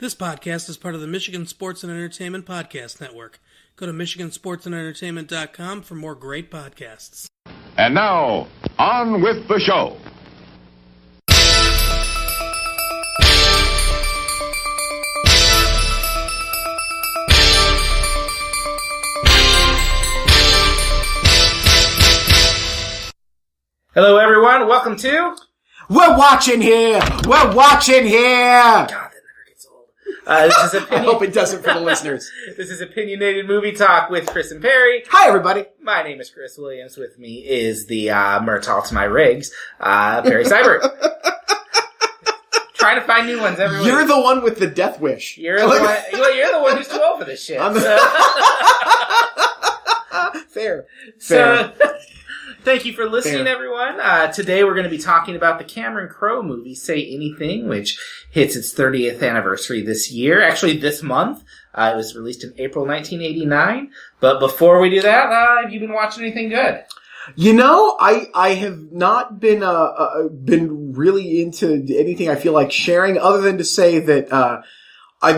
This podcast is part of the Michigan Sports and Entertainment Podcast Network. Go to michigansportsandentertainment.com for more great podcasts. And now, on with the show. Hello, everyone. Welcome to... We're watching here! We're watching here! God, that never gets old. This is I hope it doesn't for the listeners. This is Opinionated Movie Talk with Chris and Perry. Hi, everybody. My name is Chris Williams. With me is the Murtaugh to my Riggs, Perry Seibert. Trying to find new ones every week. You're the one with the death wish. You're the one who's too old for this shit. Fair. So, thank you for listening, everyone. Today we're going to be talking about the Cameron Crowe movie, Say Anything, which hits its 30th anniversary this year. Actually, this month. It was released in April 1989. But before we do that, have you been watching anything good? You know, I have not been really into anything I feel like sharing, other than to say that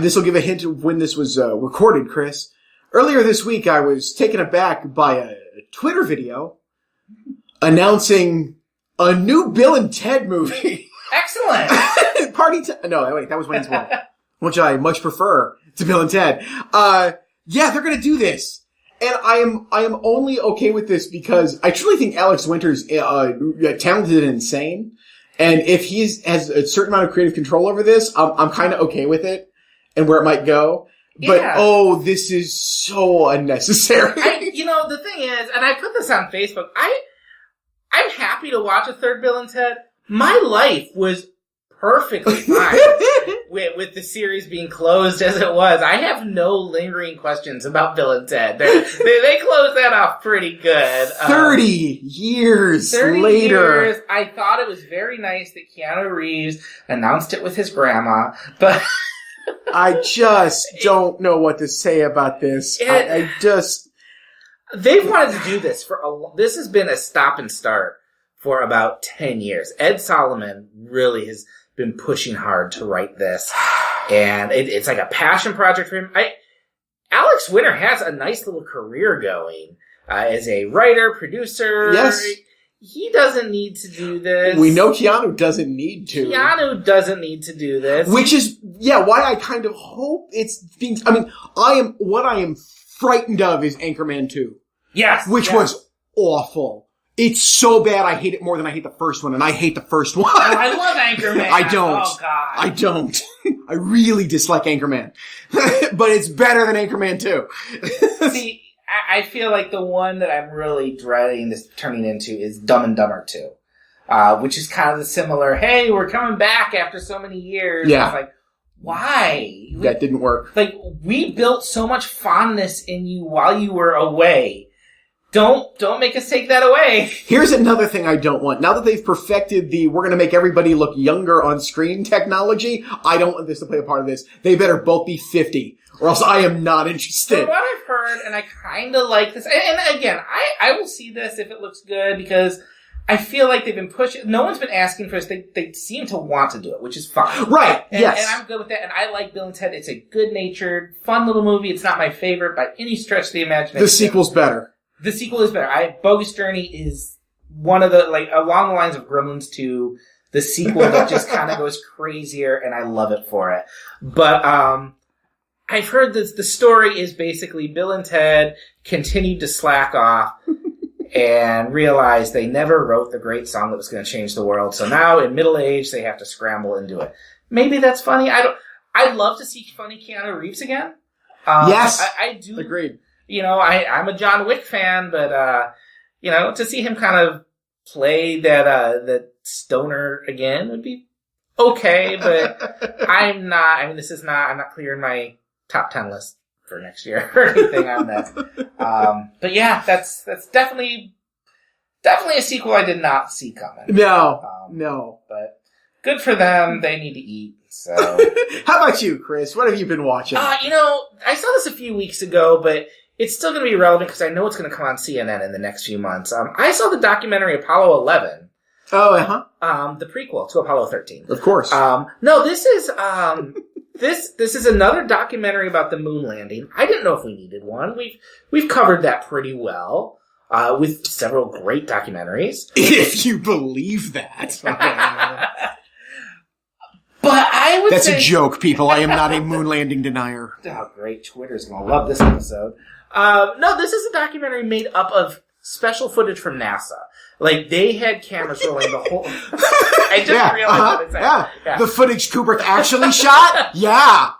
this will give a hint of when this was recorded, Chris. Earlier this week, I was taken aback by a Twitter video announcing a new Bill and Ted movie. Excellent! No, wait, that was Wayne's World, which I much prefer to Bill and Ted. Yeah, they're gonna do this. And I am only okay with this because I truly think Alex Winter's talented and insane. And if he has a certain amount of creative control over this, I'm kind of okay with it and where it might go. But, this is so unnecessary. The thing is, and I put this on Facebook, I'm happy to watch a third Bill and Ted. My life was perfectly fine with the series being closed as it was. I have no lingering questions about Bill and Ted. They closed that off pretty good. 30 years later. I thought it was very nice that Keanu Reeves announced it with his grandma, but... I just don't know what to say about this. They've wanted to do this this has been a stop and start for about 10 years. Ed Solomon really has been pushing hard to write this. And it's like a passion project for him. Alex Winter has a nice little career going, as a writer, producer. Yes. He doesn't need to do this. We know Keanu doesn't need to. Keanu doesn't need to do this. Which is, why I kind of hope it's being, what I am frightened of is Anchorman 2. Yes. Which was awful. It's so bad I hate it more than I hate the first one, and I hate the first one. Oh, I love Anchorman. I don't. Oh, God. I don't. I really dislike Anchorman. But it's better than Anchorman 2. See, I feel like the one that I'm really dreading this turning into is Dumb and Dumber 2. Which is kind of the similar, hey, we're coming back after so many years. Yeah. It's like, why? That didn't work. Like, we built so much fondness in you while you were away. Don't make us take that away. Here's another thing I don't want. Now that they've perfected we're going to make everybody look younger on screen technology, I don't want this to play a part of this. They better both be 50, or else I am not interested. From what I've heard, and I kind of like this, and again, I will see this if it looks good, because I feel like they've been pushing, no one's been asking for this, they seem to want to do it, which is fine. Right, yes. And I'm good with that, and I like Bill and Ted. It's a good-natured, fun little movie. It's not my favorite by any stretch of the imagination. The sequel's better. The sequel is better. Bogus Journey is one of the, along the lines of Gremlins 2, the sequel that just kind of goes crazier, and I love it for it. But, I've heard that the story is basically Bill and Ted continued to slack off and realized they never wrote the great song that was going to change the world. So now, in middle age, they have to scramble and do it. Maybe that's funny. I'd love to see funny Keanu Reeves again. Yes. I do. Agreed. I'm a John Wick fan, but, to see him kind of play that stoner again would be okay, but I'm not clearing my top 10 list for next year or anything on that. But yeah, that's definitely a sequel I did not see coming. No. But good for them. They need to eat. So, how about you, Chris? What have you been watching? I saw this a few weeks ago, but it's still going to be relevant because I know it's going to come on CNN in the next few months. I saw the documentary Apollo 11. Oh, uh-huh. The prequel to Apollo 13. Of course. No, this is, This is another documentary about the moon landing. I didn't know if we needed one. We've covered that pretty well with several great documentaries. If you believe that. But I would That's say... a joke, people. I am not a moon landing denier. Oh, great. Twitter's going to love this episode. No, this is a documentary made up of special footage from NASA. Like, they had cameras rolling the whole... I just realized that exactly. Yeah. The footage Kubrick actually shot? Yeah.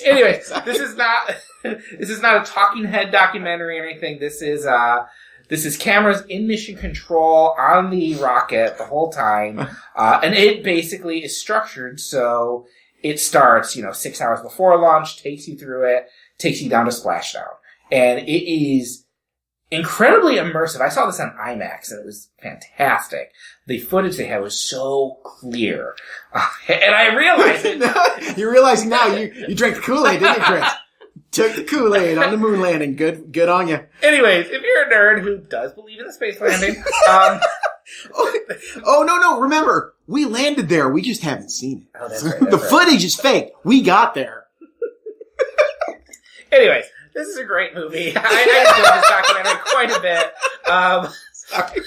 Anyway, this is not a talking head documentary or anything. This is cameras in mission control on the rocket the whole time. And it basically is structured so it starts, 6 hours before launch, takes you through it, takes you down to splashdown. And it is incredibly immersive. I saw this on IMAX and it was fantastic. The footage they had was so clear. And I realized it. You're realizing now you drank the Kool-Aid, didn't you, Chris? Took the Kool-Aid on the moon landing. Good on you. Anyways, if you're a nerd who does believe in the space landing, Oh, no. Remember, we landed there. We just haven't seen it. Oh, that's right. The footage is fake. We got there. Anyways, this is a great movie. I enjoyed this documentary quite a bit. Sorry.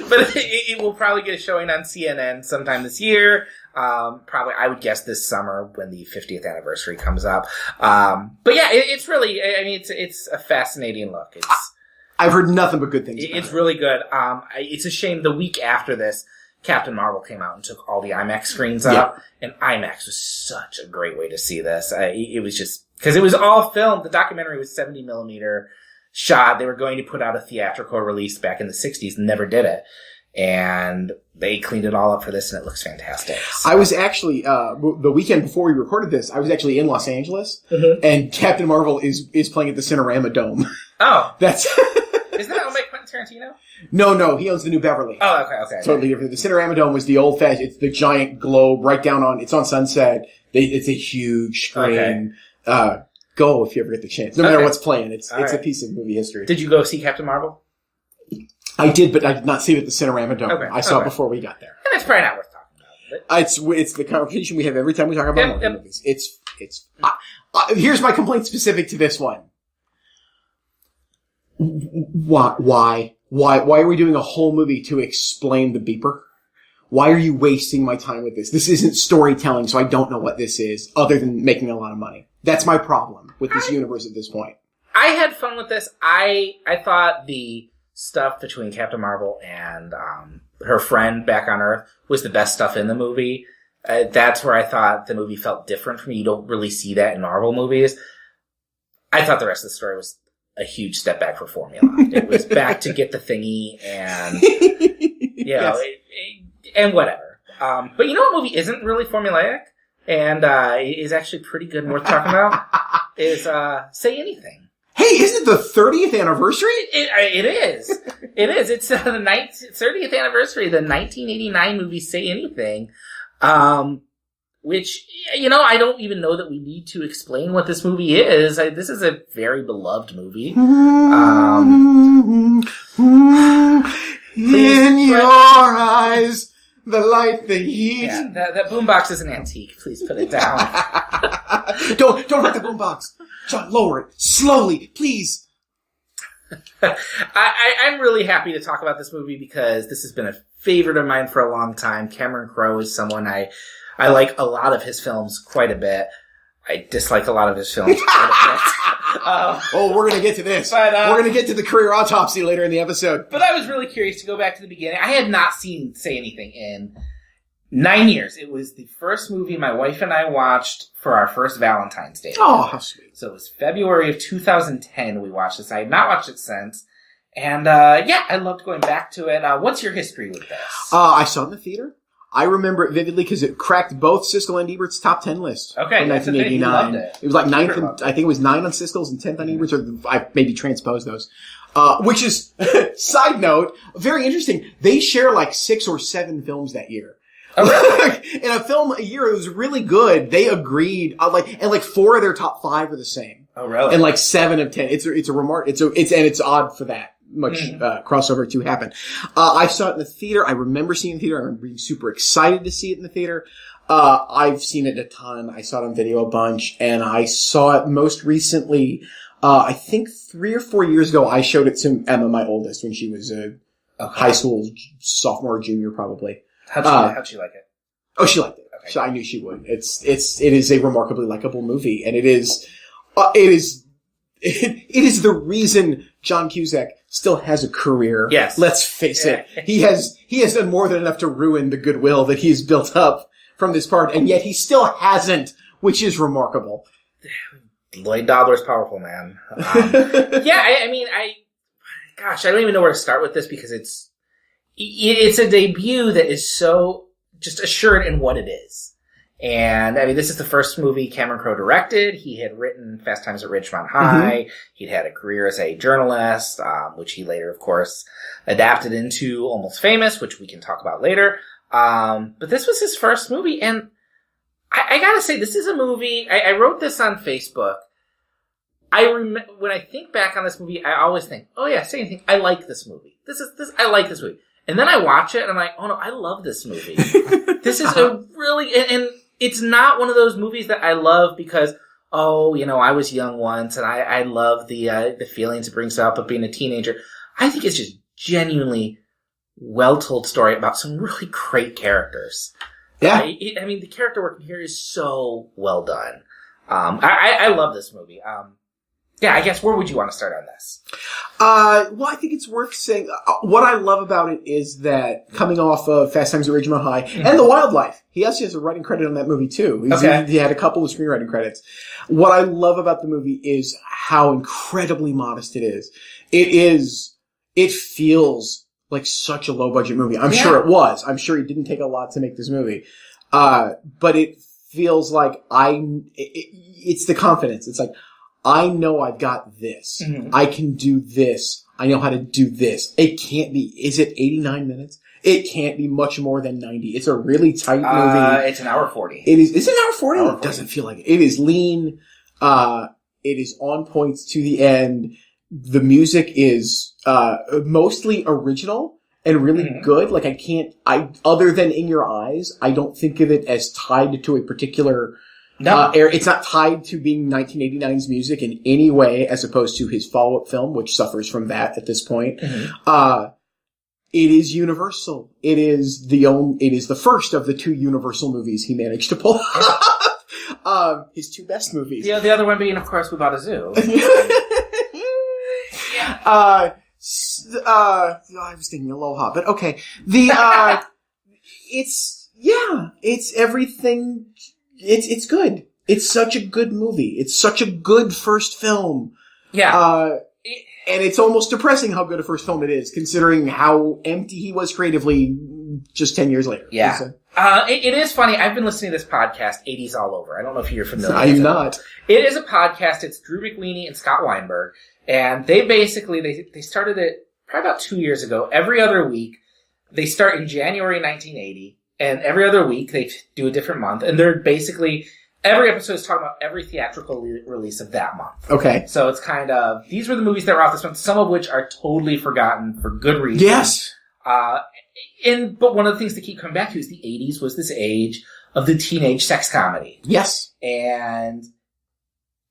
But it will probably get a showing on CNN sometime this year. Probably, I would guess this summer when the 50th anniversary comes up. But yeah, it's really, it's a fascinating look. I've heard nothing but good things about It's really good. It's a shame the week after this, Captain Marvel came out and took all the IMAX screens up. And IMAX was such a great way to see this. It was just, because it was all filmed. The documentary was 70 millimeter shot. They were going to put out a theatrical release back in the 60s and never did it. And they cleaned it all up for this and it looks fantastic. So. I was actually, the weekend before we recorded this, I was actually in Los Angeles. Mm-hmm. And Captain Marvel is playing at the Cinerama Dome. Oh. That's... Isn't that owned by Quentin Tarantino? No, he owns the New Beverly. Oh, okay. Totally different. The Cinerama Dome was the old fashioned, it's the giant globe right down on, it's on Sunset. It's a huge screen. Okay. Go if you ever get the chance. No matter what's playing. It's a piece of movie history. Did you go see Captain Marvel? I did, but I did not see it at the Cinerama Dome. Okay. I saw it before we got there. And it's probably not worth talking about. It's the conversation we have every time we talk about Marvel movies. Here's my complaint specific to this one. Why are we doing a whole movie to explain the beeper? Why are you wasting my time with this? This isn't storytelling, so I don't know what this is, other than making a lot of money. That's my problem with this universe at this point. I had fun with this. I thought the stuff between Captain Marvel and her friend back on Earth was the best stuff in the movie. That's where I thought the movie felt different from me. You don't really see that in Marvel movies. I thought the rest of the story was a huge step back for formula. It was back to get the thingy and, and whatever. But you know what movie isn't really formulaic and is actually pretty good and worth talking about? Is Say Anything. Hey, isn't it the 30th anniversary? It is. It is. It's the 30th anniversary of the 1989 movie Say Anything. Which, I don't even know that we need to explain what this movie is. This is a very beloved movie. In your eyes, the light, the heat. Yeah, that boombox is an antique. Please put it down. Don't hurt the boombox. John, lower it. Slowly, please. I'm really happy to talk about this movie because this has been a favorite of mine for a long time. Cameron Crowe is someone I like a lot of his films quite a bit. I dislike a lot of his films quite a bit. We're going to get to this. We're going to get to the career autopsy later in the episode. But I was really curious to go back to the beginning. I had not seen Say Anything in 9 years. It was the first movie my wife and I watched for our first Valentine's Day. Oh, how sweet. So it was February of 2010 we watched this. I had not watched it since. And, I loved going back to it. What's your history with this? I saw it in the theater. I rember it vividly because it cracked both Siskel and Ebert's top 10 lists. Okay, from 1989. Loved it. It was like ninth, I think it was 9 on Siskel's and 10th on Ebert's, or I maybe transposed those. Which is, side note, very interesting. They share like 6 or 7 films that year. Oh, really? In a film a year, it was really good. They agreed, and 4 of their top 5 are the same. Oh, really? And 7 of 10. It's a remark. It's odd for that much crossover to happen. I saw it in the theater. I remember seeing it in the theater. I remember being super excited to see it in the theater. I've seen it a ton. I saw it on video a bunch, and I saw it most recently, I think 3 or 4 years ago. I showed it to Emma, my oldest, when she was a high school sophomore, junior, probably. How'd she like it? Oh, she liked it. Okay. I knew she would. It is a remarkably likable movie, and it is the reason John Cusack still has a career. Yes. Let's face it. He has done more than enough to ruin the goodwill that he's built up from this part, and yet he still hasn't, which is remarkable. Lloyd Dobler's powerful, man. I mean, I don't even know where to start with this because it's a debut that is so just assured in what it is. And, I mean, this is the first movie Cameron Crowe directed. He had written Fast Times at Ridgemont High. Mm-hmm. He'd had a career as a journalist, which he later, of course, adapted into Almost Famous, which we can talk about later. But this was his first movie, and I gotta say, this is a movie, I wrote this on Facebook. When I think back on this movie, I always think, oh yeah, same thing, I like this movie. I like this movie. And then I watch it, and I'm like, oh no, I love this movie. This is a really, and it's not one of those movies that I love because, oh, you know, I was young once, and I love the feelings it brings up of being a teenager. I think it's just genuinely well-told story about some really great characters. Yeah. I mean, the character work here is so well done. I love this movie. I guess where would you want to start on this? Well, I think it's worth saying, what I love about it is that coming off of Fast Times at Ridgemont High and The Wildlife, he actually has a writing credit on that movie too. He had a couple of screenwriting credits. What I love about the movie is how incredibly modest it is. It feels like such a low budget movie. I'm sure it was. I'm sure it didn't take a lot to make this movie. But it feels like it's the confidence. It's like, I know I've got this. Mm-hmm. I can do this. I know how to do this. It can't be, is it 89 minutes? It can't be much more than 90. It's a really tight movie. It's an hour 40. It's an hour 40? It doesn't feel like it. It is lean. It is on point to the end. The music is, mostly original and really good. Like other than In Your Eyes, I don't think of it as tied to a particular it's not tied to being 1989's music in any way, as opposed to his follow-up film, which suffers from that at this point. Mm-hmm. It is Universal. It is the first of the 2 Universal movies he managed to pull off. His 2 best movies. Yeah, the other one being, of course, We Bought a Zoo. I was thinking Aloha, but okay. It's everything. It's good. It's such a good movie. It's such a good first film. Yeah. And it's almost depressing how good a first film it is, considering how empty he was creatively just 10 years later. Yeah. It is funny. I've been listening to this podcast, 80s All Over. I don't know if you're familiar with it. I'm not. It is a podcast. It's Drew McWeeny and Scott Weinberg. And they basically, they started it probably about 2 years ago. Every other week, they start in January 1980. And every other week, they do a different month. And they're basically, every episode is talking about every theatrical release of that month. Okay. So it's kind of, these were the movies that were out this month, some of which are totally forgotten for good reason. Yes. But one of the things to keep coming back to is the 80s was this age of the teenage sex comedy. Yes. And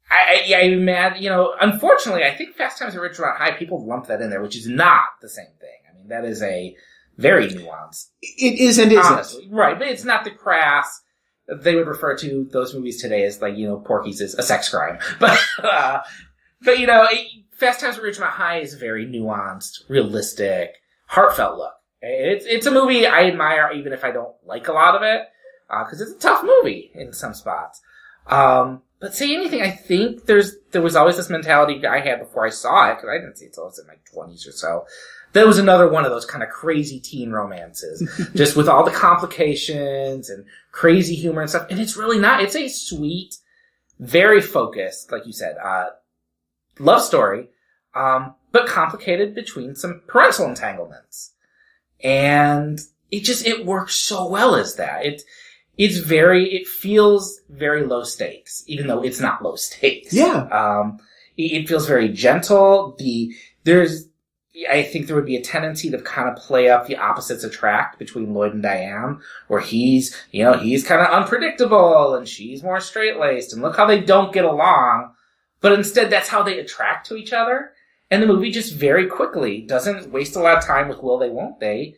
I'm mad, unfortunately, I think Fast Times at Ridgemont High, people lump that in there, which is not the same thing. I mean, that is a very nuanced. It is and isn't. Honestly. Right, but it's not the crass. They would refer to those movies today as Porky's is a sex crime. But Fast Times at Ridgemont High is a very nuanced, realistic, heartfelt look. It's a movie I admire even if I don't like a lot of it, because it's a tough movie in some spots. But say anything, I think there was always this mentality I had before I saw it, because I didn't see it until I was in my 20s or so. That was another one of those kind of crazy teen romances, just with all the complications and crazy humor and stuff. And it's really not. It's a sweet, very focused, like you said, love story, but complicated between some parental entanglements. And it works so well as that. It feels very low stakes, even though it's not low stakes. Yeah. It feels very gentle. I think there would be a tendency to kind of play up the opposites attract between Lloyd and Diane, where he's kind of unpredictable and she's more straight-laced, and look how they don't get along. But instead, that's how they attract to each other. And the movie just very quickly doesn't waste a lot of time with will they, won't they.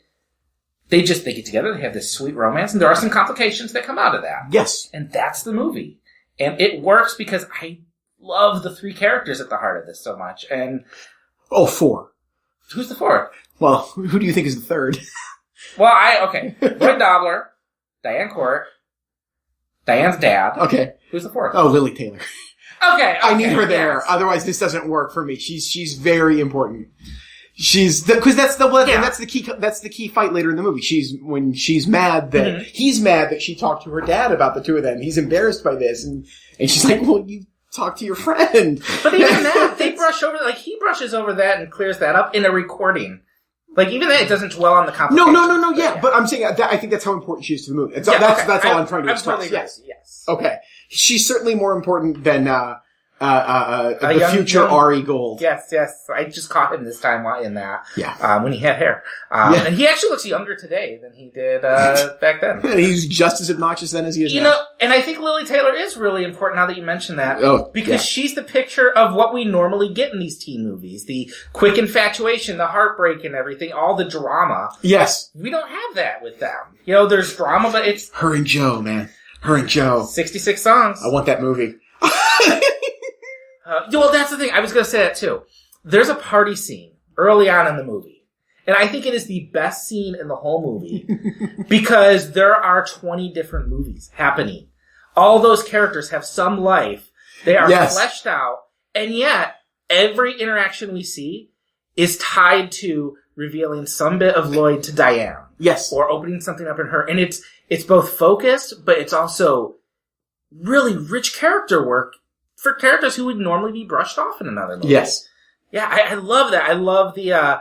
They get together, they have this sweet romance, and there are some complications that come out of that. Yes. And that's the movie. And it works because I love the three characters at the heart of this so much. And four. Who's the fourth? Well, who do you think is the third? Well, Lloyd Dobler, Diane Court, Diane's dad. Okay. Who's the fourth? Oh, Lily Taylor. Okay. I need her there. Yes. Otherwise, this doesn't work for me. She's very important. Because that's the key fight later in the movie. When she's mad that he's mad that she talked to her dad about the two of them. He's embarrassed by this, and she's like, "Well, you talk to your friend." But even that, they brush over. Like he brushes over that and clears that up in a recording. Like even that, it doesn't dwell on the complications. No. Yeah, but I'm saying I think that's how important she is to the movie. That's all I'm trying to express. Totally yes. Okay. She's certainly more important than the future Ari Gold. Yes. I just caught him this time in that. Yeah. When he had hair. And he actually looks younger today than he did back then. He's just as obnoxious then as he is now. And I think Lily Taylor is really important now that you mention that. Oh, because she's the picture of what we normally get in these teen movies. The quick infatuation, the heartbreak and everything, all the drama. Yes. We don't have that with them. There's drama, but it's... Her and Joe, man. Her and Joe. 66 songs. I want that movie. Well, that's the thing. I was going to say that too. There's a party scene early on in the movie. And I think it is the best scene in the whole movie because there are 20 different movies happening. All those characters have some life. They are fleshed out. And yet, every interaction we see is tied to revealing some bit of Lloyd to Diane. Yes. Or opening something up in her. And it's both focused, but it's also really rich character work for characters who would normally be brushed off in another movie. Yes. Yeah, I love that. I love the,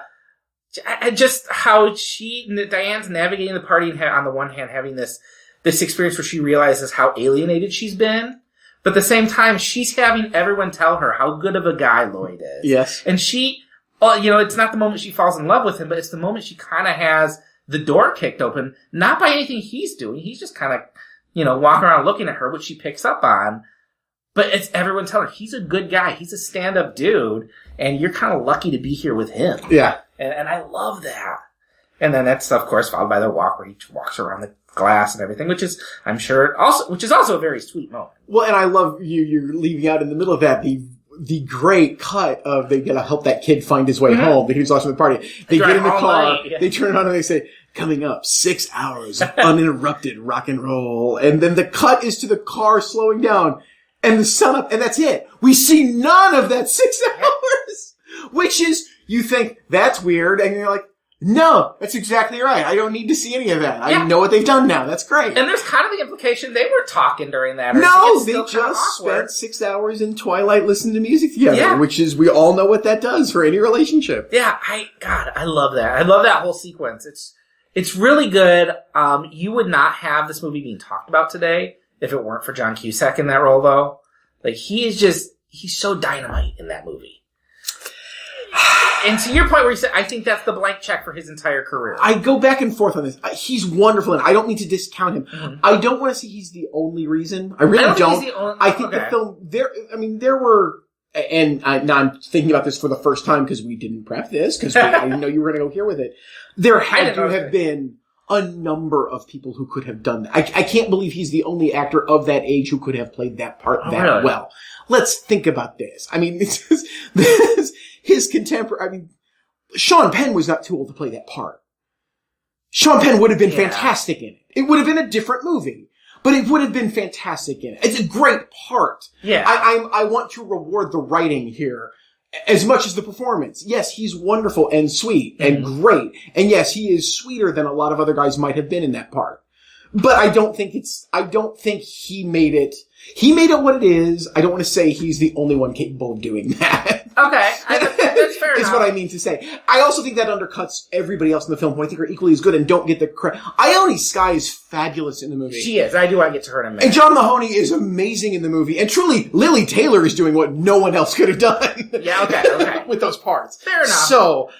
just how Diane's navigating the party and on the one hand having this experience where she realizes how alienated she's been, but at the same time she's having everyone tell her how good of a guy Lloyd is. Yes. And it's not the moment she falls in love with him, but it's the moment she kind of has the door kicked open, not by anything he's doing. He's just kind of, walking around looking at her, which she picks up on. But it's everyone telling her, he's a good guy. He's a stand-up dude. And you're kind of lucky to be here with him. Yeah. And I love that. And then that's, of course, followed by the walk where he walks around the glass and everything, which is also a very sweet moment. Well, and I love you're leaving out in the middle of that the great cut of they gotta help that kid find his way home that he was lost in the party. They get in the car, they turn it on and they say, coming up, 6 hours of uninterrupted rock and roll. And then the cut is to the car slowing down. And the sun up, and that's it. We see none of that 6 hours! Which is, you think, that's weird, and you're like, no, that's exactly right. I don't need to see any of that. I know what they've done now. That's great. And there's kind of the implication they were talking during that. No, they just spent 6 hours in twilight listening to music together, which is, we all know what that does for any relationship. Yeah, I love that. I love that whole sequence. It's really good. You would not have this movie being talked about today if it weren't for John Cusack in that role, though. Like, he's so dynamite in that movie. And to your point where you said, I think that's the blank check for his entire career. I go back and forth on this. He's wonderful, and I don't mean to discount him. Mm-hmm. I don't want to say he's the only reason. I really don't. I think the film, there were, and now I'm thinking about this for the first time because we didn't prep this, because I didn't know you were going to go here with it. There had to have been a number of people who could have done that. I can't believe he's the only actor of that age who could have played that part well. Let's think about this. I mean, his contemporary, I mean, Sean Penn was not too old to play that part. Sean Penn would have been fantastic in it. It would have been a different movie, but it would have been fantastic in it. It's a great part. Yeah. I want to reward the writing here as much as the performance. Yes, he's wonderful and sweet and great. And yes, he is sweeter than a lot of other guys might have been in that part. But I don't think he made it what it is. I don't want to say he's the only one capable of doing that. Okay. That's fair is enough. what I mean to say. I also think that undercuts everybody else in the film who I think are equally as good and don't get the credit. Ione Skye is fabulous in the movie. She is. I do want to get to her in a minute. And John Mahoney is amazing in the movie. And truly, Lily Taylor is doing what no one else could have done. Yeah, okay. With those parts. Fair enough. So,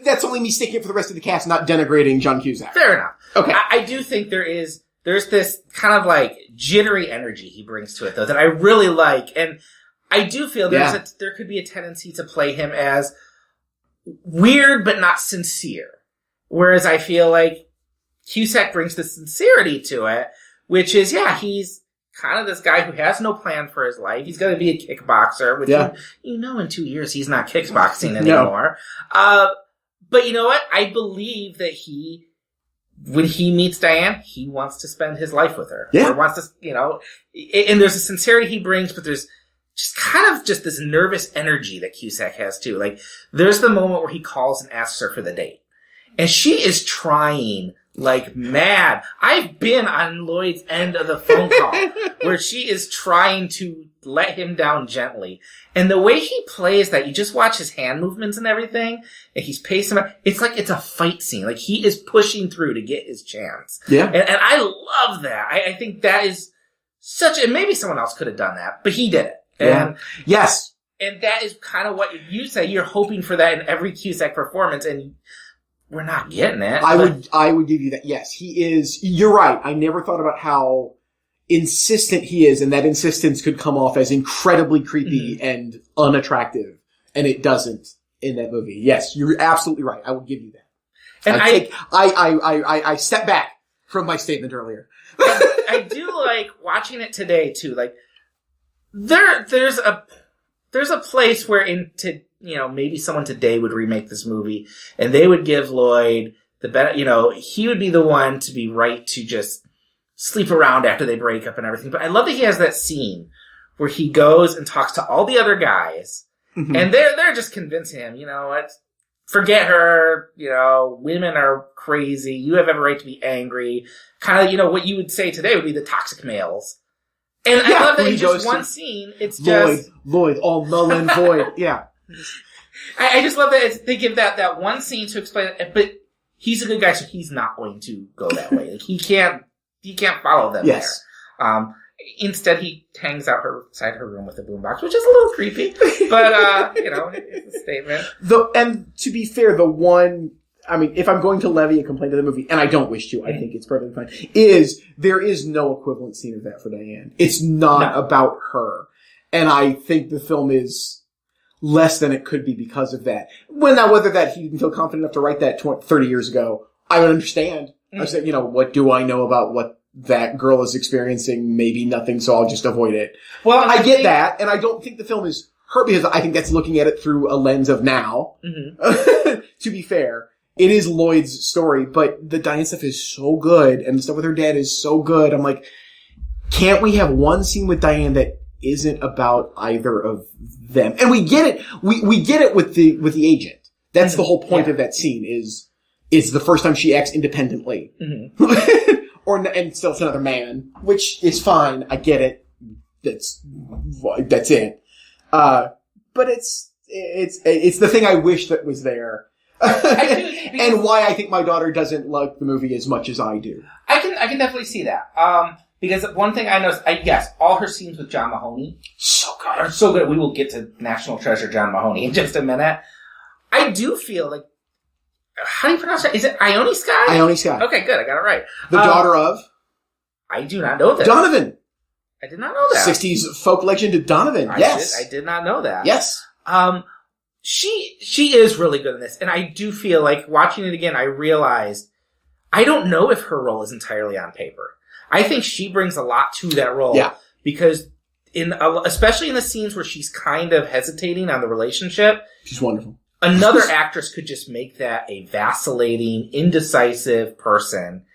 that's only me sticking it for the rest of the cast, not denigrating John Cusack. Fair enough. Okay. I do think there's this kind of like jittery energy he brings to it though that I really like. And I do feel there could be a tendency to play him as weird but not sincere. Whereas I feel like Cusack brings the sincerity to it, which is, he's kind of this guy who has no plan for his life. He's going to be a kickboxer, which in 2 years he's not kickboxing anymore. But you know what? I believe that when he meets Diane, he wants to spend his life with her. Yeah. Or wants to, and there's a sincerity he brings, but there's just kind of just this nervous energy that Cusack has too. Like, there's the moment where he calls and asks her for the date. And she is trying like mad. I've been on Lloyd's end of the phone call where she is trying to let him down gently. And the way he plays that, you just watch his hand movements and everything, and he's pacing. It's like it's a fight scene. Like, he is pushing through to get his chance. Yeah. And I love that. I think that is and maybe someone else could have done that, but he did it. And yes. And that is kind of what you say. You're hoping for that in every Cusack performance, and we're not getting it. I would give you that. Yes, he is. You're right. I never thought about how insistent he is, and that insistence could come off as incredibly creepy and unattractive, and it doesn't in that movie. Yes, you're absolutely right. I will give you that. And I step back from my statement earlier. I do like watching it today too. Like, there's a place where maybe someone today would remake this movie and they would give Lloyd the better, he would be the one to be right to just sleep around after they break up and everything. But I love that he has that scene where he goes and talks to all the other guys and they're just convincing him, forget her, women are crazy. You have every right to be angry. Kind of, what you would say today would be the toxic males. And I love that in just one scene, it's just Lloyd, all null and void. Yeah. I just love that they give that one scene to explain it, but he's a good guy, so he's not going to go that way. Like, he can't follow them there. Instead, he hangs out inside her room with a boombox, which is a little creepy, but, it's a statement. And to be fair, if I'm going to levy a complaint of the movie, and I don't wish to, I think it's perfectly fine, there is no equivalent scene of that for Diane. It's not about her. And I think the film is less than it could be because of that. Whether that he didn't feel confident enough to write that 30 years ago, I would understand. I said, what do I know about what that girl is experiencing? Maybe nothing, so I'll just avoid it. Well, I get that, and I don't think the film is hurt because I think that's looking at it through a lens of now. To be fair. It is Lloyd's story, but the Diane stuff is so good, and the stuff with her dad is so good. I'm like, can't we have one scene with Diane that isn't about either of them? And we get it. We get it with the agent. That's the whole point of that scene is the first time she acts independently. And still it's another man, which is fine. I get it. That's it. But it's the thing I wish that was there. And why I think my daughter doesn't like the movie as much as I do. I can definitely see that. Because one thing I noticed, all her scenes with John Mahoney are so good. We will get to National Treasure John Mahoney in just a minute. I do feel like, how do you pronounce that? Is it Ione Skye? Ione Skye. Okay, good. I got it right. The daughter of? I do not know that. Donovan. I did not know that. 60s folk legend Donovan. Yes. I did not know that. Yes. She is really good in this, and I do feel like watching it again, I realized I don't know if her role is entirely on paper. I think she brings a lot to that role. Yeah. Because especially in the scenes where she's kind of hesitating on the relationship. She's wonderful. Another actress could just make that a vacillating, indecisive person.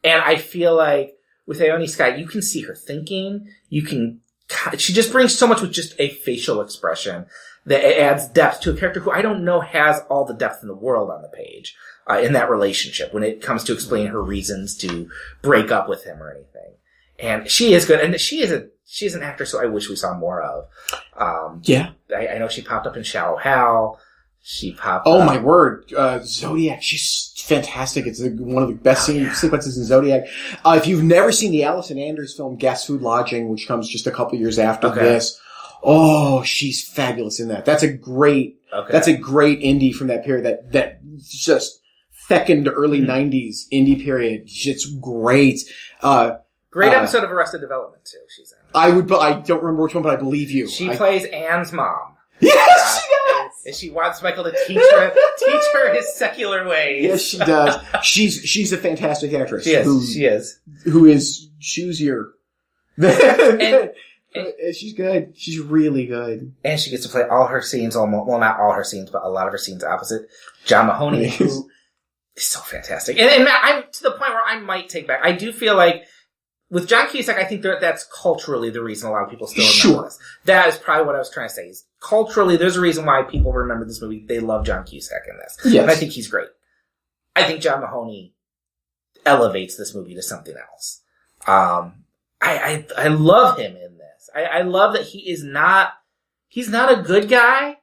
And I feel like with Ione Skye, you can see her thinking. She just brings so much with just a facial expression that adds depth to a character who I don't know has all the depth in the world on the page in that relationship when it comes to explaining her reasons to break up with him or anything. And she is good, and she is an actress who I wish we saw more of. I know she popped up in Shallow Hal. She popped Oh up. my word. Zodiac. She's fantastic. It's one of the best sequences in Zodiac. If you've never seen the Allison Anders film, Gas Food Lodging, which comes just a couple years after this. Oh, she's fabulous in that. That's a great indie from that period. That just second to early 90s indie period. It's great. Great episode of Arrested Development too. She's in. I don't remember which one, but I believe you. She plays Anne's mom. Yes, she does. And she wants Michael to teach her his secular ways. Yes, she does. She's a fantastic actress. She is. Who is choosier. And she's good. She's really good. And she gets to play all her scenes, well, not all her scenes, but a lot of her scenes opposite John Mahoney, who is so fantastic. And I'm to the point where I might take back. I do feel like with John Cusack, I think that's culturally the reason a lot of people still remember this. That is probably what I was trying to say. Is culturally, there's a reason why people remember this movie. They love John Cusack in this. Yes. And I think he's great. I think John Mahoney elevates this movie to something else. I love him in this. I love that he's not a good guy,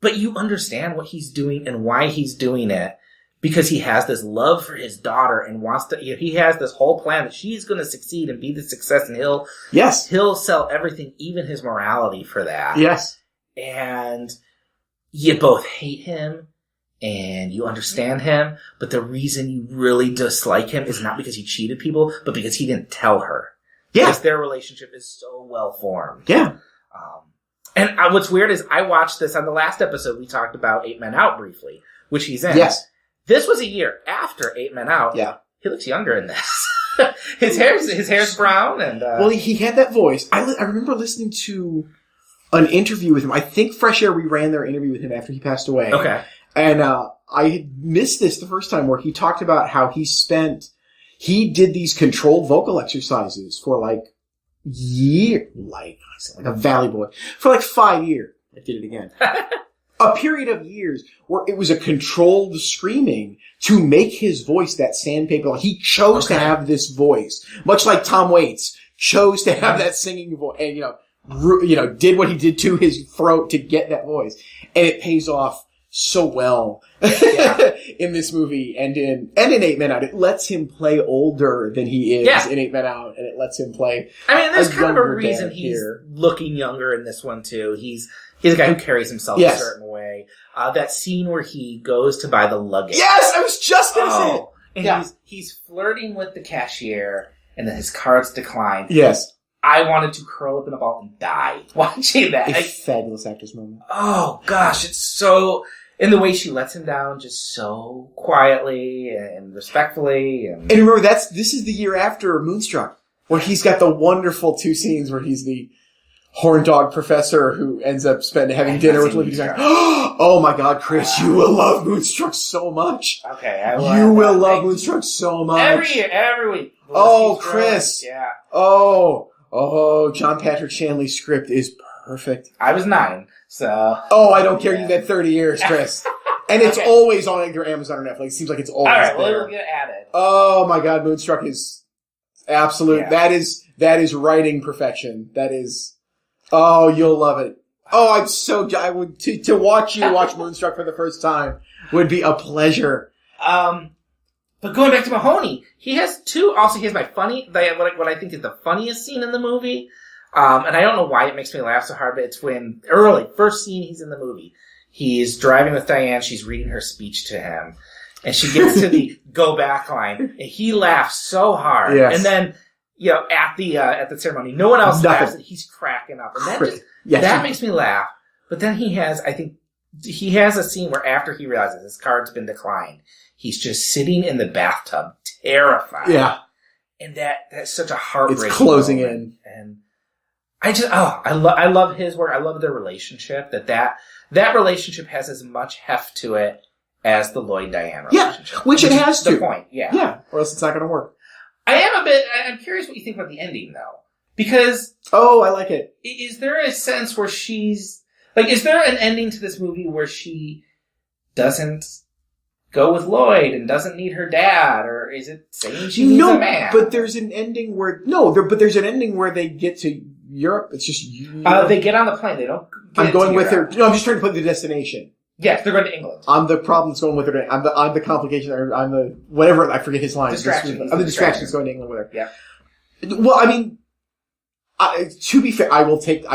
but you understand what he's doing and why he's doing it. Because he has this love for his daughter and wants to, he has this whole plan that she's going to succeed and be the success, and he'll sell everything, even his morality, for that. Yes. And you both hate him and you understand him, but the reason you really dislike him is not because he cheated people, but because he didn't tell her. Yeah. Because their relationship is so well formed. Yeah. And what's weird is I watched this on the last episode. We talked about 8 Men Out briefly, which he's in. Yes. This was a year after 8 Men Out. Yeah. He looks younger in this. his hair's brown and, well, he had that voice. I remember listening to an interview with him. I think Fresh Air reran their interview with him after he passed away. Okay. And, I had missed this the first time, where he talked about how he did these controlled vocal exercises for like a Valley Boy, for like 5 years. I did it again. A period of years where it was a controlled screaming to make his voice that sandpaper. He chose to have this voice, much like Tom Waits chose to have that singing voice, and did what he did to his throat to get that voice, and it pays off so well in this movie and in 8 Men Out. It lets him play older than he is in 8 Men Out, and it lets him play. I mean, there's kind of a reason he's looking younger in this one too. He's a guy who carries himself a certain way. That scene where he goes to buy the luggage. Yes, I was just going to say it. And he's flirting with the cashier, and then his cards decline. Yes. I wanted to curl up in a ball and die watching that. A fabulous actor's moment. Oh, gosh, it's so... And the way she lets him down just so quietly and respectfully. And remember, this is the year after Moonstruck, where he's got the wonderful 2 scenes where he's the horn dog professor who ends up having dinner with Libby. Oh my God, Chris, you will love Moonstruck so much. Okay, you will love Moonstruck so much. Every week. Oh, Chris. Yeah. Oh, John Patrick Shanley's script is perfect. I was 9, so. Oh, I don't care. You've had 30 years, Chris. And it's always on either Amazon or Netflix. It seems like it's always there. All right, well, it'll get added. Oh my God, Moonstruck is absolute. Yeah. That is writing perfection. That is. Oh, you'll love it. Oh, I would, to watch you watch Moonstruck for the first time would be a pleasure. But going back to Mahoney, he has what I think is the funniest scene in the movie. And I don't know why it makes me laugh so hard, but it's when first scene he's in the movie. He's driving with Diane, she's reading her speech to him, and she gets to the go back line, and he laughs so hard. Yes. And then, at the ceremony, no one else laughs, and he's cracking up. And that makes me laugh. But then he has a scene where after he realizes his card's been declined, he's just sitting in the bathtub, terrified. Yeah. And that's such a heartbreaking It's closing moment. And I love his work. I love their relationship. That relationship has as much heft to it as the Lloyd-Diane relationship. Yeah, which it has to. The point, yeah. Yeah, or else it's not going to work. I'm curious what you think about the ending, though. Because... Oh, I like it. Is there a sense where is there an ending to this movie where she doesn't go with Lloyd and doesn't need her dad, or is it saying she needs a man? But there's an ending where... there's an ending where they get to Europe. It's just... they get on the plane. They don't I'm going with her. No, I'm just trying to put the destination. Yes, they're going to England. I'm the problem that's going with her. I'm the complication. Or I'm the whatever. I forget his line. Distraction. I'm the distraction that's going to England with her. Yeah. Well, I mean, to be fair, I will take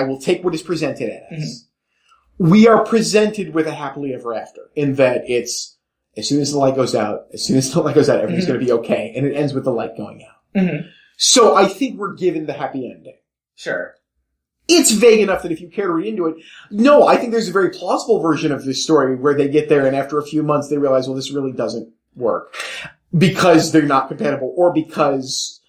what is presented as. Mm-hmm. We are presented with a happily ever after in that it's as soon as the light goes out, everything's mm-hmm. going to be okay, and it ends with the light going out. Mm-hmm. So I think we're given the happy ending. Sure. It's vague enough that if you care to read into it, no, I think there's a very plausible version of this story where they get there and after a few months they realize, well, this really doesn't work because they're not compatible, or because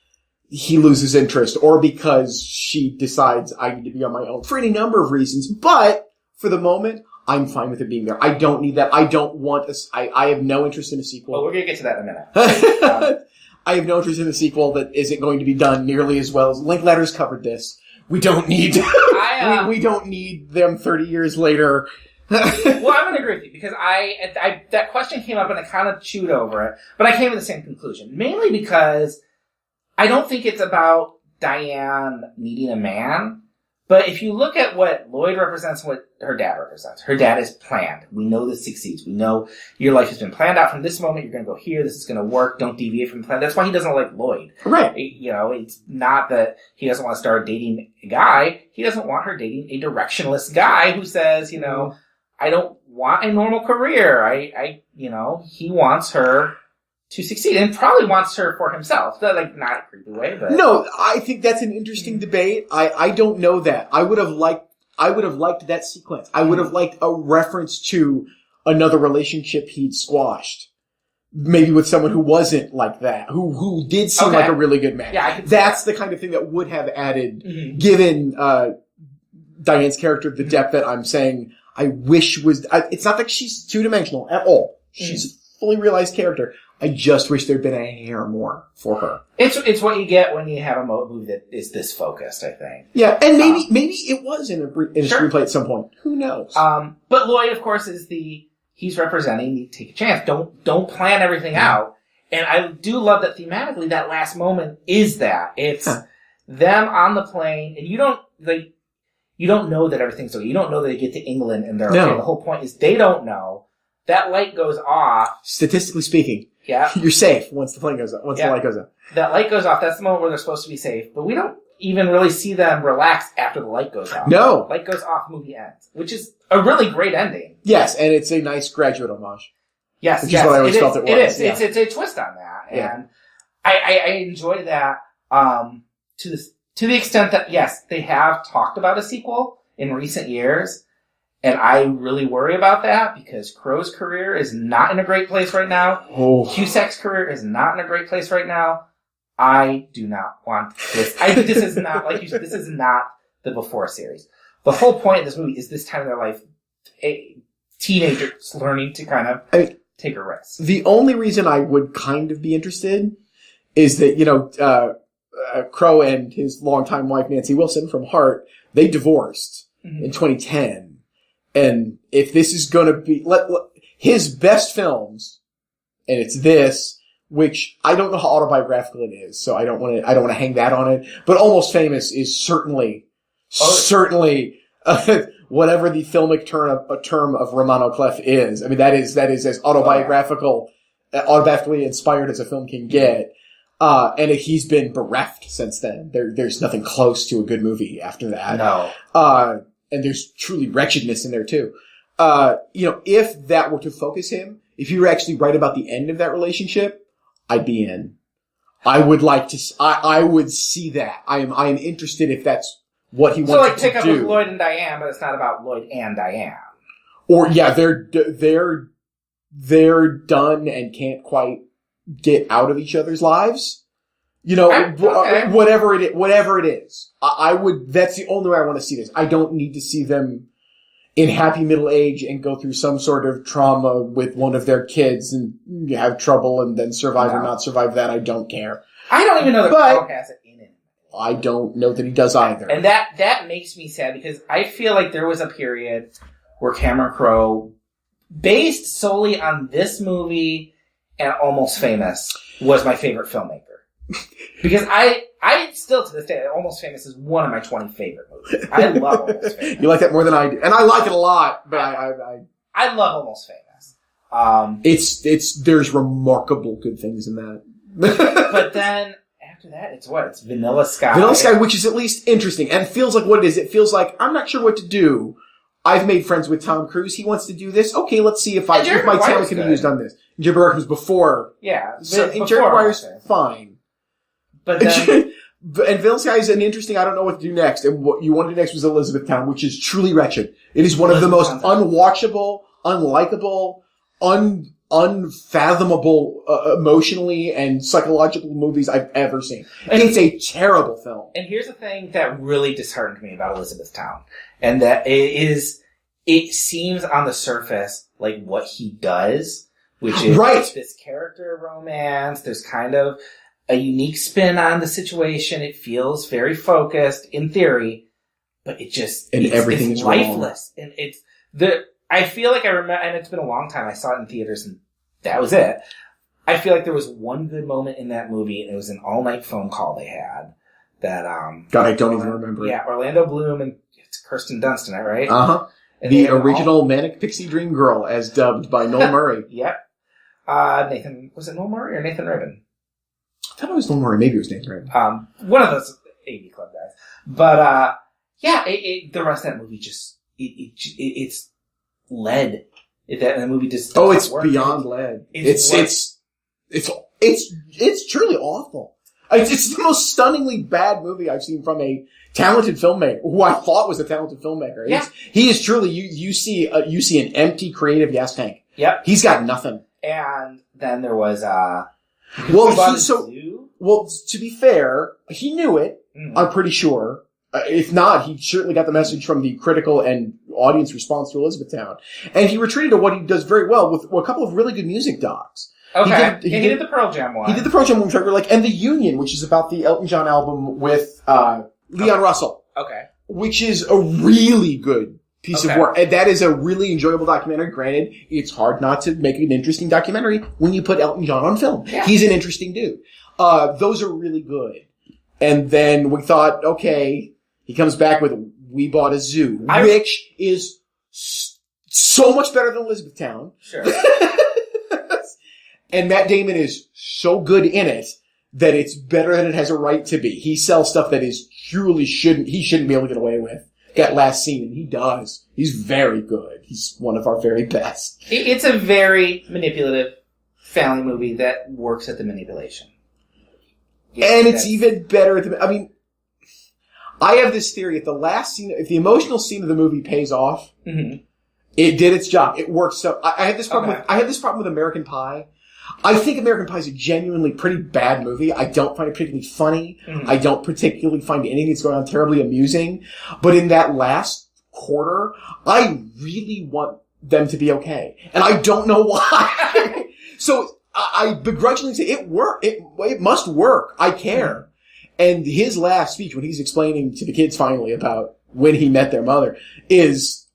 he loses interest, or because she decides I need to be on my own for any number of reasons. But for the moment, I'm fine with it being there. I don't need that. I don't want I have no interest in a sequel. Well, we're going to get to that in a minute. I have no interest in a sequel that isn't going to be done nearly as well as Linklatter's covered this. We don't need we don't need them 30 years later. Well, I'm going to agree with you because I that question came up and I kind of chewed over it, but I came to the same conclusion. Mainly because I don't think it's about Diane needing a man. But if you look at what Lloyd represents and what her dad represents, her dad is planned. We know this succeeds. We know your life has been planned out from this moment. You're going to go here. This is going to work. Don't deviate from the plan. That's why he doesn't like Lloyd. Right. It's not that he doesn't want to start dating a guy. He doesn't want her dating a directionless guy who says, I don't want a normal career. He wants her to succeed, and probably wants her for himself. Not a creepy way, but no, I think that's an interesting debate. I don't know that. I would have liked that sequence. I would have liked a reference to another relationship he'd squashed. Maybe with someone who wasn't like that, who did seem like a really good man. Yeah, that's the kind of thing that would have added, given Diane's character the depth that I'm saying I wish was. It's not that she's two-dimensional at all. She's a fully realized character. I just wish there'd been a hair more for her. It's what you get when you have a movie that is this focused, I think. Yeah, and maybe it was in a screenplay at some point. Who knows? But Lloyd, of course, he's representing the take a chance. Don't plan everything out. And I do love that thematically that last moment is that. It's them on the plane, and you don't know that everything's okay. You don't know that they get to England and they're okay. The whole point is they don't know. That light goes off. Statistically speaking. Yeah. You're safe once the plane goes up. The light goes up. That light goes off. That's the moment where they're supposed to be safe. But we don't even really see them relax after the light goes off. No. Light goes off, movie ends. Which is a really great ending. Yes, and it's a nice Graduate homage. Yes, which is what I always felt it was. It is. Yeah. It's a twist on that. And I enjoy that to the extent that, yes, they have talked about a sequel in recent years. And I really worry about that because Crowe's career is not in a great place right now. Oh. Cusack's career is not in a great place right now. I do not want this. This is not, like you said, this is not the Before series. The whole point of this movie is this time in their life, teenagers learning to kind of take a risk. The only reason I would kind of be interested is that, Crowe and his longtime wife, Nancy Wilson from Heart, they divorced in 2010. And if this is going to be his best films, and it's this, which I don't know how autobiographical it is, so I don't want to hang that on it. But Almost Famous is certainly whatever the filmic term of Romano Clef is. I mean, that is as autobiographically inspired as a film can get. And he's been bereft since then. There's nothing close to a good movie after that. No. And there's truly wretchedness in there too. If that were to focus him, if you were actually right about the end of that relationship, I'd be in. I would like to, I would see that. I am interested if that's what he wants to do. So like pick up with Lloyd and Diane, but it's not about Lloyd and Diane. Or yeah, they're done and can't quite get out of each other's lives. Whatever it is, that's the only way I want to see this. I don't need to see them in happy middle age and go through some sort of trauma with one of their kids and have trouble and then survive or not survive that. I don't care. I don't even know that Crowe has it in it. I don't know that he does either. And that makes me sad because I feel like there was a period where Cameron Crowe, based solely on this movie and Almost Famous, was my favorite filmmaker. Because I still to this day, Almost Famous is one of my 20 favorite movies. I love Almost Famous. You like that more than I do. And I like it a lot, but I I love Almost Famous. There's remarkable good things in that. But then after that, it's what? It's Vanilla Sky. Vanilla Sky, which is at least interesting, and it feels like what it is. It feels like I'm not sure what to do. I've made friends with Tom Cruise. He wants to do this. Okay, let's see if my talent can be used on this. Jerry Maguire was before. Yeah, so Jerry Maguire's fine. But then, and Vanilla Sky is an interesting. I don't know what to do next. And what you want to do next was Elizabethtown, which is truly wretched. It is one of the most unwatchable, unlikable, unfathomable emotionally and psychological movies I've ever seen. And it's a terrible film. And here's the thing that really disheartened me about Elizabethtown, and that it seems on the surface like what he does, which is this character romance. There's kind of a unique spin on the situation. It feels very focused in theory, but everything is lifeless. Wrong. And I feel like I remember, and it's been a long time. I saw it in theaters, and that was it. I feel like there was one good moment in that movie, and it was an all-night phone call they had. That God, I don't even remember. Yeah, Orlando Bloom and it's Kirsten Dunst, right? The original Manic Pixie Dream Girl, as dubbed by Noel Murray. Yep. Was it Noel Murray or Nathan Rabin? I thought it was Noel Murray. Maybe it was Nathan Rabin. One of those AV Club guys. But the rest of that movie it's lead. The movie just it's work. beyond lead. It's truly awful. It's the most stunningly bad movie I've seen from a talented filmmaker, who I thought was a talented filmmaker. Yeah. He is truly, you see an empty creative gas tank. Yep. He's got nothing. And then there was, to be fair, he knew it, I'm pretty sure. If not, he certainly got the message from the critical and audience response to Elizabethtown. And he retreated to what he does very well with a couple of really good music docs. Okay. He did the Pearl Jam one. He did the Pearl Jam one, which I really like, and The Union, which is about the Elton John album with Leon Russell. Okay. Which is a really good piece of work. And that is a really enjoyable documentary. Granted, it's hard not to make an interesting documentary when you put Elton John on film. Yeah. He's an interesting dude. Those are really good. And then we thought, okay, he comes back with We Bought a Zoo, which is so much better than Elizabethtown. Sure. And Matt Damon is so good in it that it's better than it has a right to be. He sells stuff that he shouldn't be able to get away with. That last scene, and he does. He's very good. He's one of our very best. It's a very manipulative family movie that works at the manipulation. And it's even better at I have this theory, if the emotional scene of the movie pays off, it did its job. It works so, I had this problem with American Pie. I think American Pie is a genuinely pretty bad movie. I don't find it particularly funny. I don't particularly find anything that's going on terribly amusing. But in that last quarter, I really want them to be okay. And I don't know why. So I begrudgingly say it must work. I care. And his last speech, when he's explaining to the kids finally about when he met their mother, it's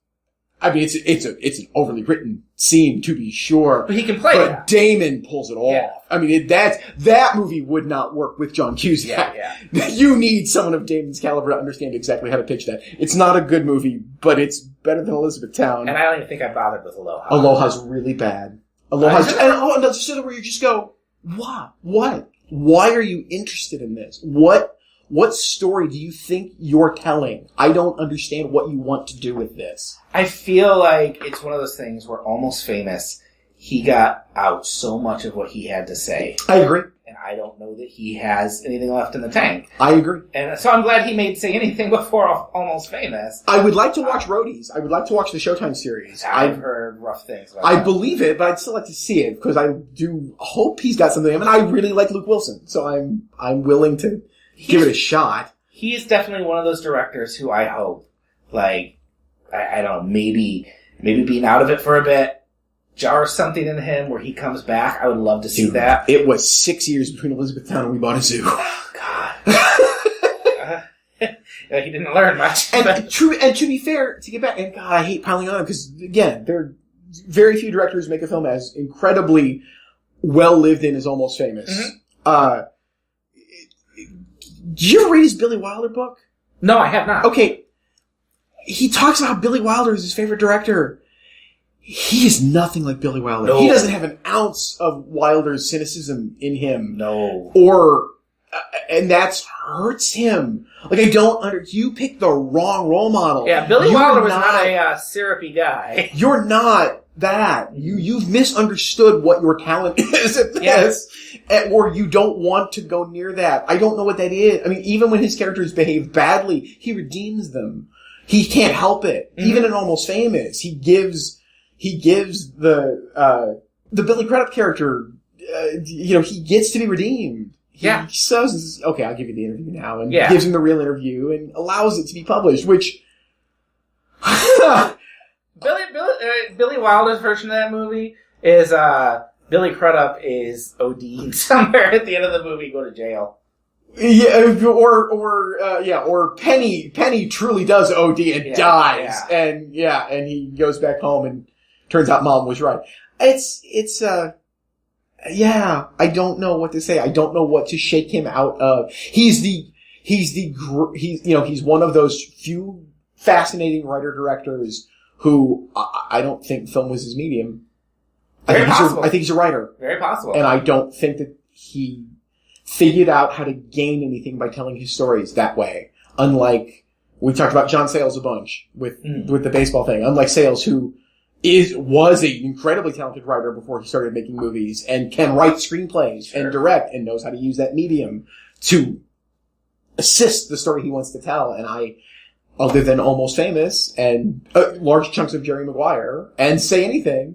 an overly written scene, to be sure. But he can play But Damon pulls it off. Yeah. That movie would not work with John Cusack. Yeah. You need someone of Damon's caliber to understand exactly how to pitch that. It's not a good movie, but it's better than Elizabethtown. And I don't even think I bothered with Aloha. Aloha's really bad. And that's just where you just go, what? Why are you interested in this? What story do you think you're telling? I don't understand what you want to do with this. I feel like it's one of those things where Almost Famous, he got out so much of what he had to say. I agree. And I don't know that he has anything left in the tank. I agree. And so I'm glad he made Say Anything before Almost Famous. I would like to watch Roadies. I would like to watch the Showtime series. I've heard rough things about I that. believe it, but I'd still like to see it because I do hope he's got something. And I really like Luke Wilson, so I'm willing to give it a shot. He is definitely one of those directors who I hope, I don't know, maybe being out of it for a bit, jars something in him where he comes back. I would love to see that. It was 6 years between Elizabethtown and We Bought a Zoo. Oh, God. He didn't learn much. And to be fair, to get back, and God, I hate piling on because, again, there are very few directors make a film as incredibly well lived in as Almost Famous. Mm-hmm. Did you ever read his Billy Wilder book? No, I have not. Okay. He talks about how Billy Wilder is his favorite director. he is nothing like Billy Wilder. No. He doesn't have an ounce of Wilder's cynicism in him. No. And that hurts him. Like, you picked the wrong role model. Yeah, Billy Wilder was not a syrupy guy. You're not that. You've misunderstood what your talent is at this. Or you don't want to go near that. I don't know what that is. I mean, even when his characters behave badly, he redeems them. He can't help it. Mm-hmm. Even in Almost Famous, he gives the Billy Crudup character, he gets to be redeemed. He says, okay, I'll give you the interview now, and gives him the real interview and allows it to be published, which... Billy Wilder's version of that movie is, Billy Crudup is OD'd somewhere at the end of the movie, go to jail. Yeah, or Penny truly does OD and dies, and he goes back home and turns out Mom was right. I don't know what to say. I don't know what to shake him out of. He's one of those few fascinating writer-directors who I don't think film was his medium. I think he's a writer. Very possible. And I don't think that he figured out how to gain anything by telling his stories that way. Unlike, we talked about John Sayles a bunch with the baseball thing. Unlike Sayles, who was an incredibly talented writer before he started making movies and can write screenplays and direct and knows how to use that medium to assist the story he wants to tell. And other than Almost Famous and large chunks of Jerry Maguire and Say Anything,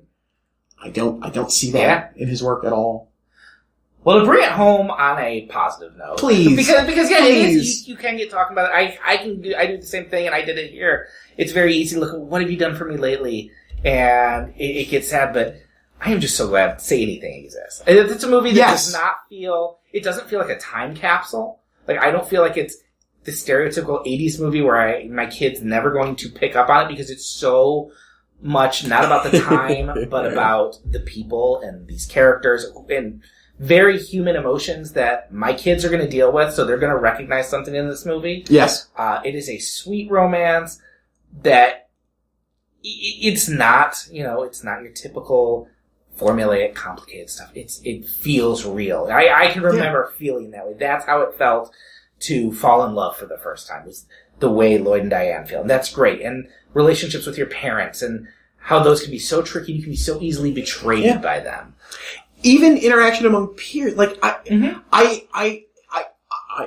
I don't see that in his work at all. Well, to bring it home on a positive note, please, because it is, you can get talking about it. I do the same thing, and I did it here. It's very easy to look at what have you done for me lately, and it gets sad. But I am just so glad Say Anything exists. It's a movie that doesn't feel like a time capsule. Like, I don't feel like it's the stereotypical 80s movie where my kid's never going to pick up on it because it's so much not about the time, but about the people and these characters and very human emotions that my kids are going to deal with, so they're going to recognize something in this movie. Yes. It is a sweet romance that it's not, it's not your typical formulaic, complicated stuff. It feels real. I can remember feeling that way. That's how it felt to fall in love for the first time, was the way Lloyd and Diane feel. And that's great. And relationships with your parents and how those can be so tricky. You can be so easily betrayed by them. Even interaction among peers. Like, I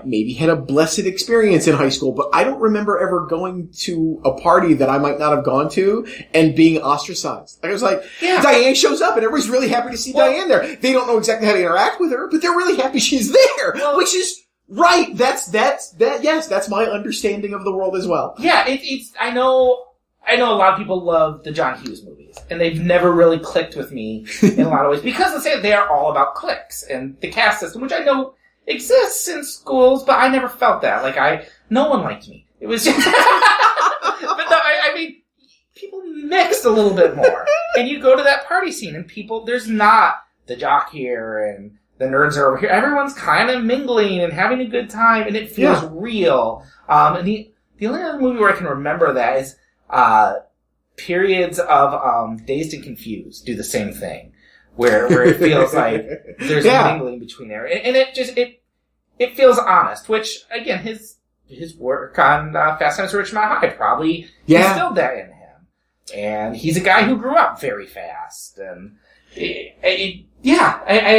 maybe had a blessed experience in high school, but I don't remember ever going to a party that I might not have gone to and being ostracized. I was like, Diane shows up and everybody's really happy to see Diane there. They don't know exactly how to interact with her, but they're really happy she's there, which is right. That's my understanding of the world as well. Yeah, I know a lot of people love the John Hughes movies, and they've never really clicked with me in a lot of ways because they are all about cliques and the caste system, which I know exists in schools, but I never felt that. Like, no one liked me. It was just, but no, I mean, people mixed a little bit more, and you go to that party scene, and there's not the jock here and the nerds are over here. Everyone's kind of mingling and having a good time, and it feels real. And the only other movie where I can remember that is periods of Dazed and Confused do the same thing, where it feels like there's a mingling between there, and it feels honest. Which again, his work on Fast Times at Ridgemont High probably instilled that in him, and he's a guy who grew up very fast, and I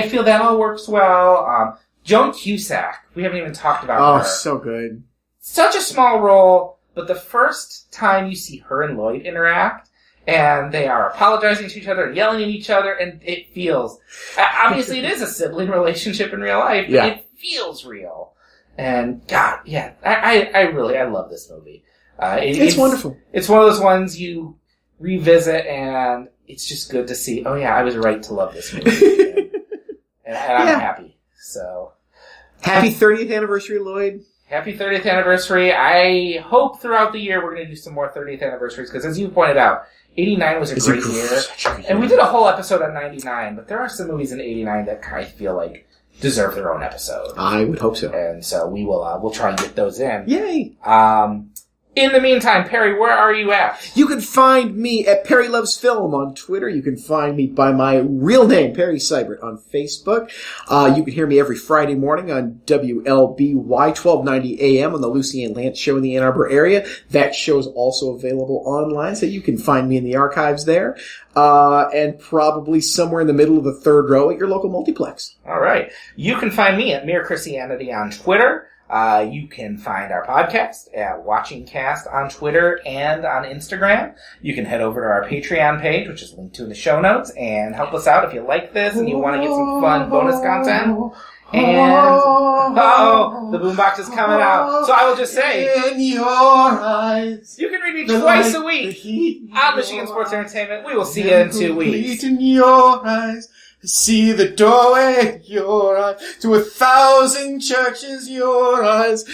feel that all works well. Joan Cusack, we haven't even talked about her. Oh, so good. Such a small role. But the first time you see her and Lloyd interact, and they are apologizing to each other and yelling at each other, and it feels... obviously, it is a sibling relationship in real life, but it feels real. And, God, I love this movie. It's wonderful. It's one of those ones you revisit, and it's just good to see, I was right to love this movie. and I'm happy. So... Happy 30th anniversary, Lloyd. Happy 30th anniversary. I hope throughout the year we're going to do some more 30th anniversaries, because as you pointed out, 89 was a great year. And we did a whole episode on 99, but there are some movies in 89 that I feel like deserve their own episode. I would hope so. And so we'll try and get those in. Yay! In the meantime, Perry, where are you at? You can find me at Perry Loves Film on Twitter. You can find me by my real name, Perry Seibert, on Facebook. You can hear me every Friday morning on WLBY 1290 AM on the Lucy Ann Lance Show in the Ann Arbor area. That show is also available online, so you can find me in the archives there. And probably somewhere in the middle of the third row at your local multiplex. All right. You can find me at Mere Christianity on Twitter. You can find our podcast at WatchingCast on Twitter and on Instagram. You can head over to our Patreon page, which is linked to in the show notes, and help us out if you like this and you want to get some fun bonus content. And, the boombox is coming out. So I will just say, in your eyes, you can read me twice a week on Michigan Sports Entertainment. We will see you in 2 weeks. In your eyes. See the doorway, your eyes, to 1,000 churches, your eyes.